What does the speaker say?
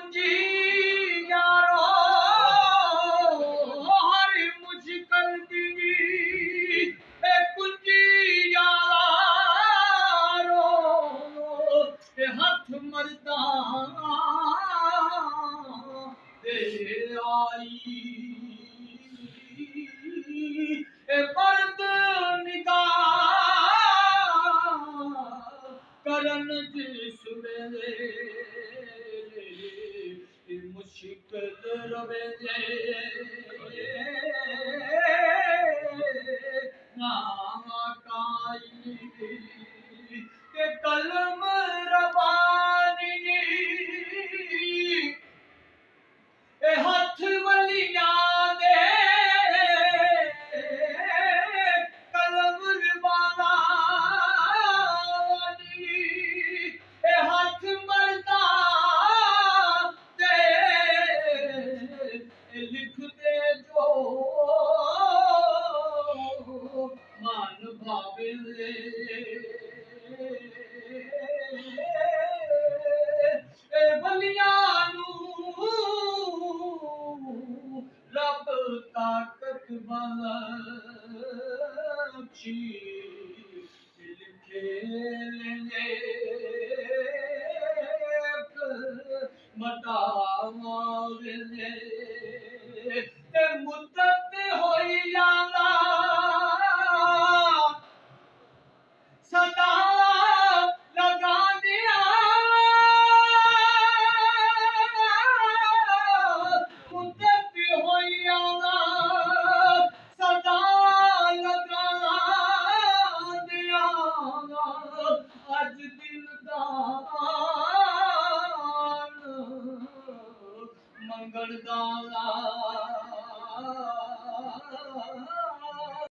कुंजी यारो हर मुश्किल दी कुंजी यारो हथ मरदा दे आई मर्द निगाह करन जिस वेले मुश्किल रवे ना काई के कलम रबानी हथ वलियां दे कलम रबानी हथ मरदा दे लिखते जो मन भावे रब ताकत बख्शी लिखे मटावे मुद्दत होई जाना सदा लगा दिया मुद्दत होई जाना सदा लगा दिया अज दिल दान मंगल दान